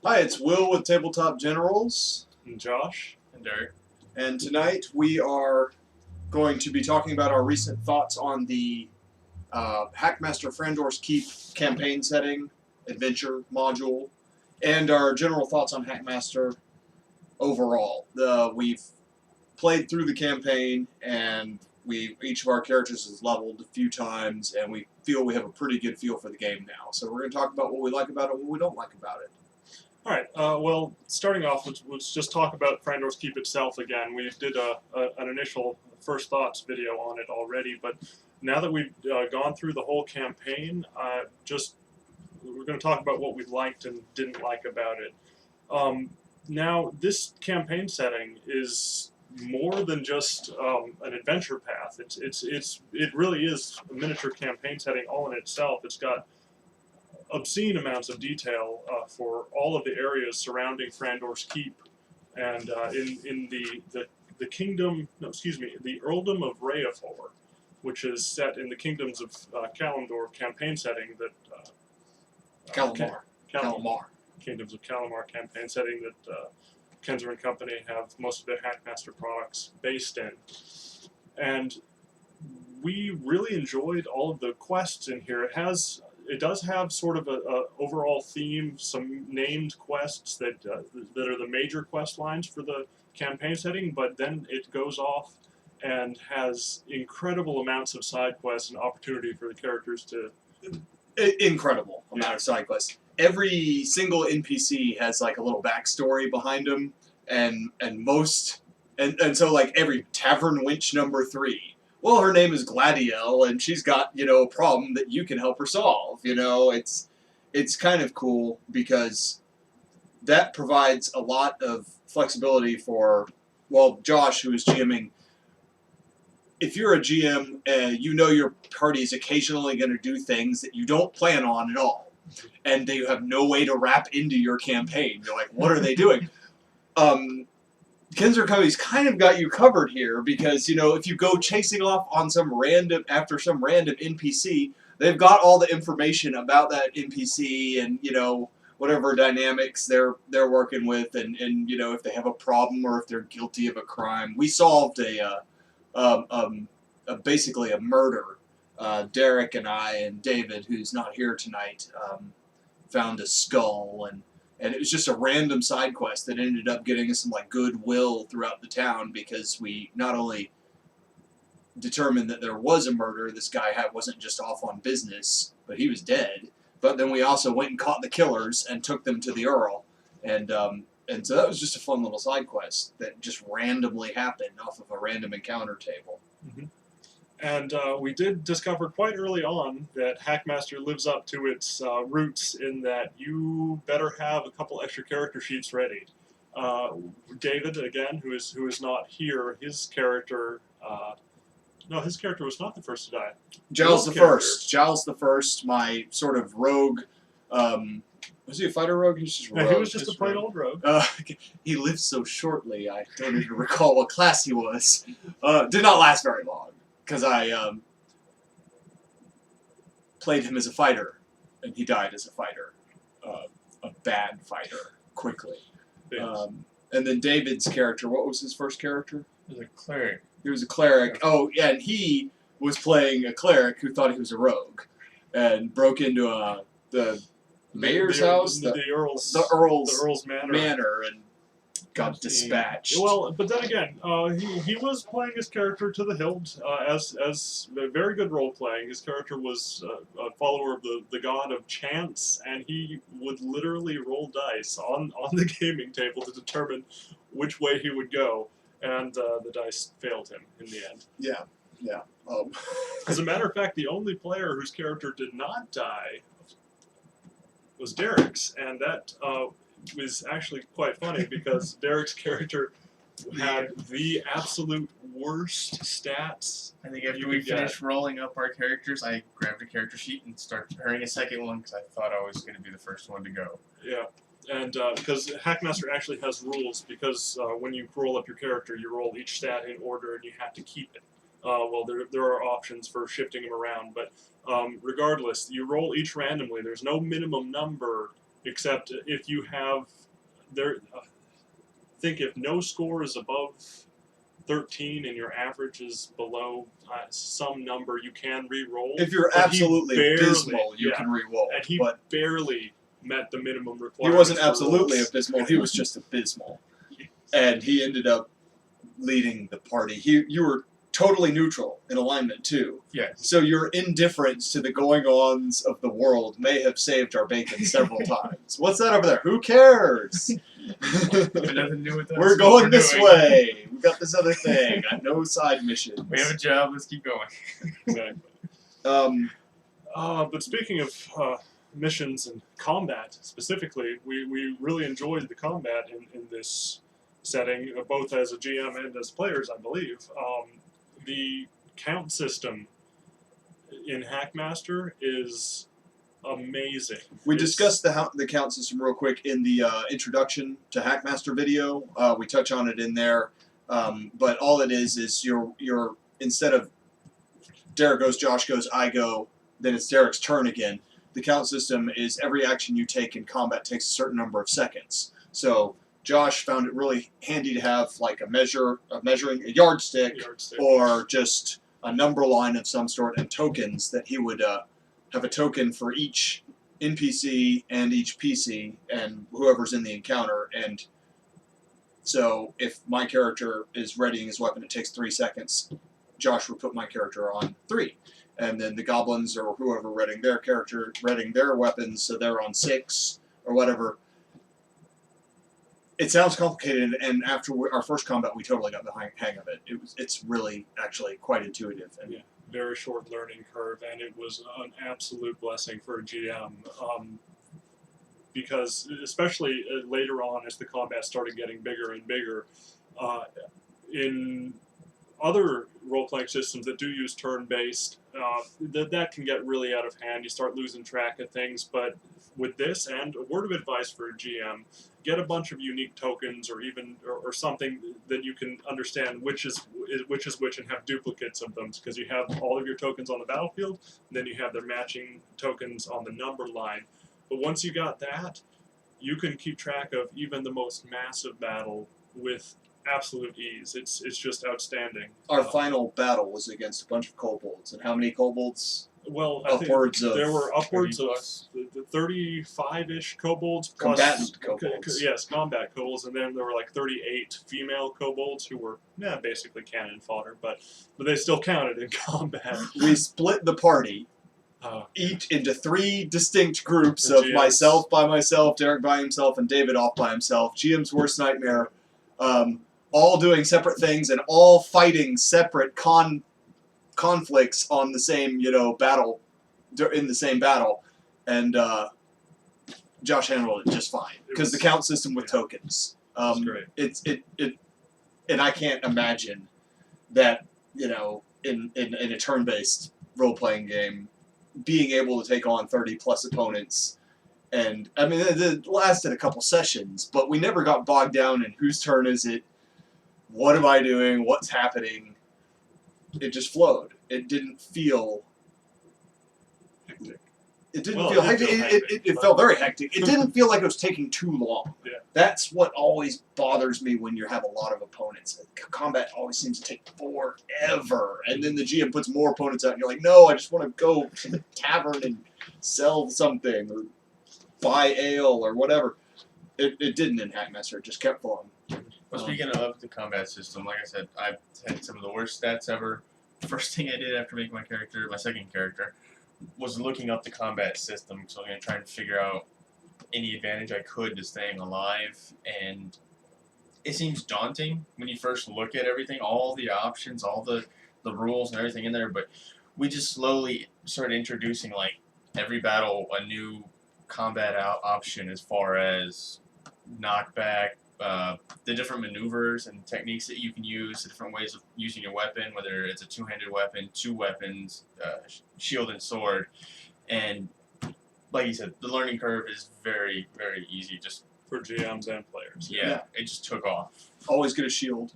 Hi, it's Will with Tabletop Generals. And Josh. And Derek. And tonight we are going to be talking about our recent thoughts on the Hackmaster Frandor's Keep campaign setting, adventure module, and our general thoughts on Hackmaster overall. We've played through the campaign, and each of our characters is leveled a few times, and we feel we have a pretty good feel for the game now. So we're going to talk about what we like about it and what we don't like about it. All right. Well, starting off, let's just talk about Frandor's Keep itself again. We did an initial first thoughts video on it already, but now that we've gone through the whole campaign, we're going to talk about what we liked and didn't like about it. Now, this campaign setting is more than just an adventure path. It really is a miniature campaign setting all in itself. It's got obscene amounts of detail for all of the areas surrounding Frandor's Keep, and in the kingdom, no, excuse me, the earldom of Rayafor, which is set in the kingdoms of Kalimdor campaign setting that Calamar. Kingdoms of Calamar campaign setting that Kenzer and Company have most of their Hackmaster products based in, and we really enjoyed all of the quests in here. It does have sort of a overall theme, some named quests that are the major quest lines for the campaign setting, but then it goes off and has incredible amounts of side quests and opportunity for the characters to... Incredible amount of side quests. Every single NPC has like a little backstory behind them, and so like every tavern wench number 3. Well, her name is Gladiel, and she's got, a problem that you can help her solve. It's kind of cool because that provides a lot of flexibility for, well, Josh, who is GMing. If you're a GM, your party is occasionally going to do things that you don't plan on at all, and they have no way to wrap into your campaign. You're like, what are they doing? Kenzer Company's kind of got you covered here because, if you go chasing off on after some random NPC, they've got all the information about that NPC and, whatever dynamics they're working with and if they have a problem or if they're guilty of a crime. We solved basically a murder. Derek and I and David, who's not here tonight, found a skull, and it was just a random side quest that ended up getting us some goodwill throughout the town because we not only determined that there was a murder, this guy wasn't just off on business, but he was dead. But then we also went and caught the killers and took them to the Earl, and so that was just a fun little side quest that just randomly happened off of a random encounter table. Mm-hmm. And we did discover quite early on that Hackmaster lives up to its roots in that you better have a couple extra character sheets ready. David, again, who is not here, his character... no, his character was not the first to die. Giles the First, my sort of rogue... was he a fighter rogue? He was just a rogue. No, he was just a plain old rogue. He lived so shortly, I don't even recall what class he was. Did not last very long. Because I played him as a fighter, and he died as a fighter, a bad fighter, quickly. Yes. And then David's character, what was his first character? He was a cleric. He was a cleric. Oh, yeah, and he was playing a cleric who thought he was a rogue, and broke into the mayor's house, the Earl's manor, and got dispatched. Well, but then again, he was playing his character to the hilt as very good role playing. His character was a follower of the god of chance, and he would literally roll dice on the gaming table to determine which way he would go, and the dice failed him in the end. Yeah. As a matter of fact, the only player whose character did not die was Derek's, and that was actually quite funny because Derek's character had the absolute worst stats. I think after we finished rolling up our characters, I grabbed a character sheet and started preparing a second one because I thought I was going to be the first one to go. Yeah, and because Hackmaster actually has rules, because when you roll up your character, you roll each stat in order and you have to keep it. Well, there are options for shifting them around, but regardless, you roll each randomly. There's no minimum number except if you have think if no score is above 13 and your average is below some number, you can re-roll. If you're But he absolutely barely- abysmal, you yeah. can re-roll. And he but barely met the minimum he requirements. wasn't for absolutely rolls. abysmal. He was just abysmal, and he ended up leading the party. You were totally neutral in alignment too. Yeah. So your indifference to the going-ons of the world may have saved our bacon several times. What's that over there? Who cares? Nothing to do with us. We're What going we're this doing. way. We got this other thing. No side missions. We have a job. Let's keep going. Exactly. But speaking of missions and combat specifically, we really enjoyed the combat in this setting, both as a GM and as players, I believe. The count system in Hackmaster is amazing. We It's- discussed the count system real quick in the introduction to Hackmaster video. We touch on it in there, but all it is you're instead of Derek goes, Josh goes, I go, then it's Derek's turn again. The count system is every action you take in combat takes a certain number of seconds. So Josh found it really handy to have like a yardstick, or just a number line of some sort, and tokens that he would have a token for each NPC and each PC and whoever's in the encounter. And so if my character is readying his weapon, it takes 3 seconds. Josh would put my character on 3. And then the goblins or whoever readying their weapons, so they're on 6 or whatever. It sounds complicated, and after our first combat, we totally got the hang of it. It's really actually quite intuitive. And Yeah. Very short learning curve, and it was an absolute blessing for a GM. Because especially later on, as the combat started getting bigger and bigger, in other role-playing systems that do use turn-based, that can get really out of hand. You start losing track of things. But with this, and a word of advice for a GM, get a bunch of unique tokens, or even or something that you can understand which is which, and have duplicates of them, because you have all of your tokens on the battlefield, and then you have their matching tokens on the number line. But once you got that, you can keep track of even the most massive battle with absolute ease. It's just outstanding. our final battle was against a bunch of kobolds. And how many kobolds? Well, I think Upwards of there were upwards 30 of plus. 35-ish kobolds plus Combatant kobolds. Yes, combat kobolds, and then there were like 38 female kobolds who were basically cannon fodder, but they still counted in combat. We split the party each into 3 distinct groups of GMs. myself by myself, Derek by himself, and David off by himself. GM's worst nightmare. All doing separate things and all fighting separate conflicts on the same, battle, in the same battle, and Josh handled it just fine because the count system with tokens. That's great. And I can't imagine that in a turn-based role-playing game, being able to take on 30 plus opponents. And I mean, it lasted a couple sessions, but we never got bogged down in whose turn is it, what am I doing, what's happening. It just flowed. It didn't feel Hectic. It didn't Well, feel it hectic. did feel hectic, It but- felt very hectic. It didn't feel like it was taking too long. Yeah. That's what always bothers me when you have a lot of opponents. Combat always seems to take forever, and then the GM puts more opponents out, and you're like, no, I just want to go to the tavern and sell something or buy ale or whatever. It didn't in Hackmaster. It just kept flowing. Well, speaking of the combat system, like I said, I've had some of the worst stats ever. First thing I did after making my second character, was looking up the combat system. So I'm going to try and figure out any advantage I could to staying alive. And it seems daunting when you first look at everything, all the options, all the rules and everything in there. But we just slowly started introducing, like, every battle a new combat option as far as knockback, the different maneuvers and techniques that you can use, the different ways of using your weapon, whether it's a two-handed weapon, 2 weapons, shield and sword. And like you said, the learning curve is very, very easy. Just For GMs and players. Yeah. it just took off. Always get a shield.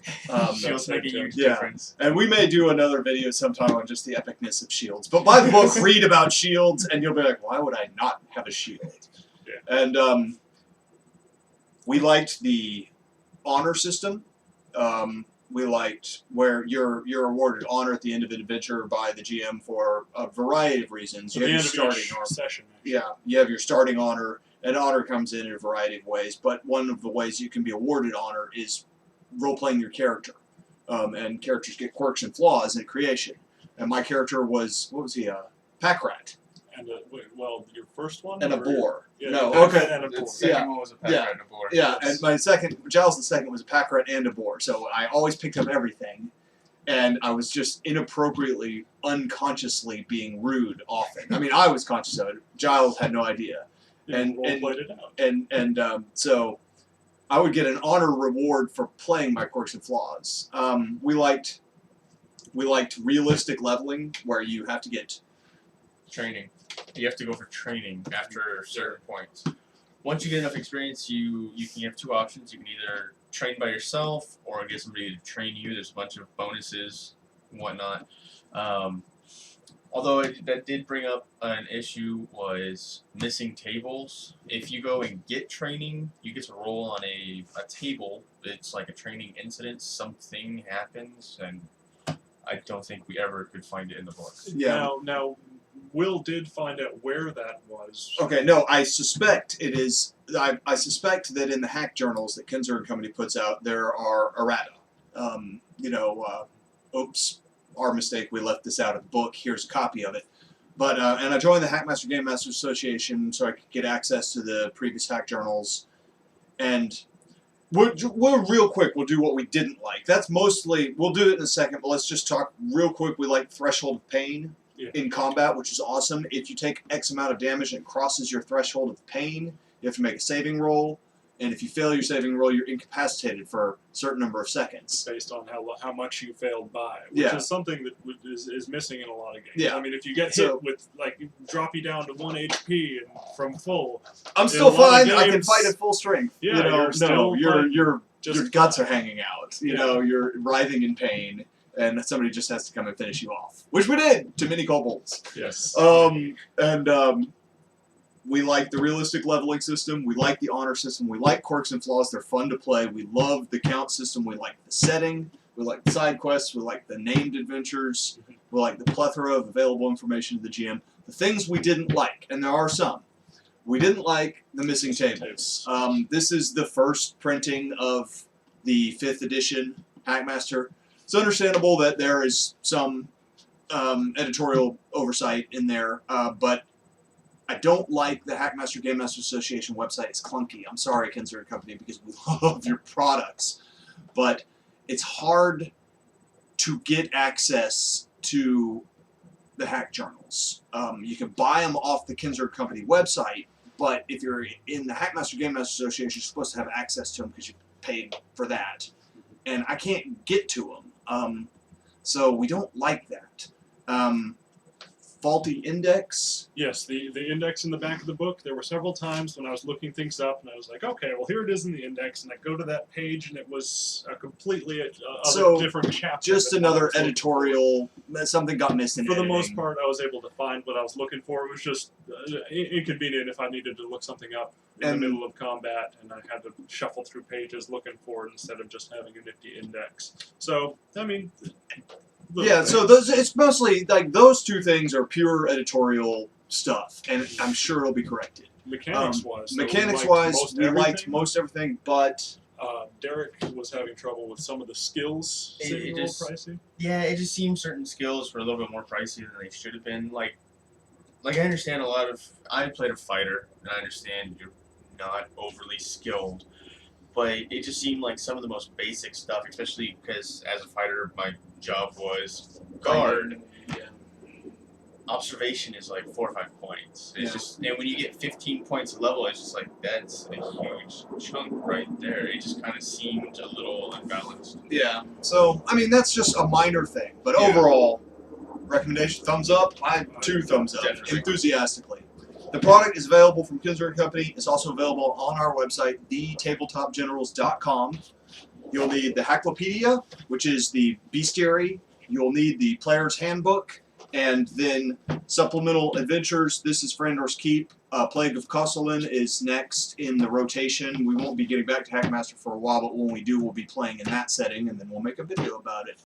Shields that's make a it, huge yeah. difference. And we may do another video sometime on just the epicness of shields. But buy the book, read about shields, and you'll be like, why would I not have a shield? Yeah. And we liked the honor system. We liked where you're awarded honor at the end of an adventure by the GM for a variety of reasons. At You the have end your of starting each honor. session. Actually. Yeah, you have your starting honor, and honor comes in a variety of ways. But one of the ways you can be awarded honor is role-playing your character. And characters get quirks and flaws in creation. And my character was, what was he, pack rat. And well, your first one? And a or- boar. Yeah, No, your okay. And a The boar. second Yeah. one was a pack Yeah. rat and a boar. Yeah, Yes. and my second, Giles the second was a pack rat and a boar. So I always picked up everything. And I was just inappropriately, unconsciously being rude often. I mean, I was conscious of it. Giles had no idea. You and- role-played it out. And so I would get an honor reward for playing my quirks and flaws. We liked realistic leveling, where you have to get Training. You have to go for training after certain points. Once you get enough experience, you have two options. You can either train by yourself or get somebody to train you. There's a bunch of bonuses and whatnot. Although that did bring up an issue was missing tables. If you go and get training, you get to roll on a table. It's like a training incident. Something happens, and I don't think we ever could find it in the book. Yeah. Now, Will did find out where that was. Okay, no, I suspect it is. I suspect that in the hack journals that Kinzer and Company puts out, there are errata. Oops, our mistake. We left this out of the book. Here's a copy of it. But and I joined the Hackmaster Game Master Association so I could get access to the previous hack journals. And we're real quick. We'll do what we didn't like. That's mostly. We'll do it in a second. But let's just talk real quick. We like Threshold of Pain. Yeah. In combat, which is awesome. If you take X amount of damage and it crosses your threshold of pain, you have to make a saving roll. And if you fail your saving roll, you're incapacitated for a certain number of seconds. Based on how much you failed by, which Yeah. is something that is missing in a lot of games. Yeah. I mean, if you get So- hit with, like, drop you down to 1 HP and from full, I'm In still a lot of fine. I can games- fight at full strength. Yeah, you know, you're no, still your fine. your Just guts fine. are hanging out. You Yeah. know, you're writhing in pain, and somebody just has to come and finish you off, which we did to many kobolds. yes. We like the realistic leveling system. We like the honor system. We like quirks and flaws. They're fun to play. We love the count system. We like the setting. We like the side quests. We like the named adventures. We like the plethora of available information to the GM. The things we didn't like, and there are some, we didn't like the missing tables. This is the first printing of the 5th edition Hackmaster. It's understandable that there is some editorial oversight in there, but I don't like the Hackmaster Game Master Association website. It's clunky. I'm sorry, Kinzer and Company, because we love your products, but it's hard to get access to the hack journals. You can buy them off the Kinzer and Company website, but if you're in the Hackmaster Game Master Association, you're supposed to have access to them because you paid for that, and I can't get to them. So we don't like that. Faulty index. Yes, the index in the back of the book, there were several times when I was looking things up and I was like, okay, well, here it is in the index, and I go to that page and it was a completely So, different chapter. Just than what I another was looking editorial. Something got missed in for the editing. most part, I was able to find what I was looking for. It was just inconvenient if I needed to look something up in And- the middle of combat, and I had to shuffle through pages looking for it instead of just having a nifty index. So, I mean, little Yeah, so things. it's mostly like those two things are pure editorial stuff, and I'm sure it'll be corrected. Mechanics-wise, Mechanics-wise, we liked most everything, but Derek was having trouble with some of the skills It seeming a little just- pricey. Yeah, it just seems certain skills were a little bit more pricey than they should have been. Like I understand a lot of. I played a fighter, and I understand you're not overly skilled, but it just seemed like some of the most basic stuff, especially because as a fighter, my job was guard. Observation is like 4 or 5 points. It's Yeah. just, and when you get 15 points of level, it's just like that's a huge chunk right there. It just kind of seemed a little unbalanced. yeah. So I mean, that's just a minor thing, but Yeah. overall, recommendation: thumbs up. I have 2 thumbs up, Definitely. enthusiastically. The product is available from Kinzer and Company. It's also available on our website, TableTopGenerals.com. You'll need the Hacklopedia, which is the bestiary. You'll need the player's handbook, And then supplemental adventures. This is Frandor's Keep. Plague of Kosselin is next in the rotation. We won't be getting back to Hackmaster for a while, but when we do, we'll be playing in that setting, and then we'll make a video about it.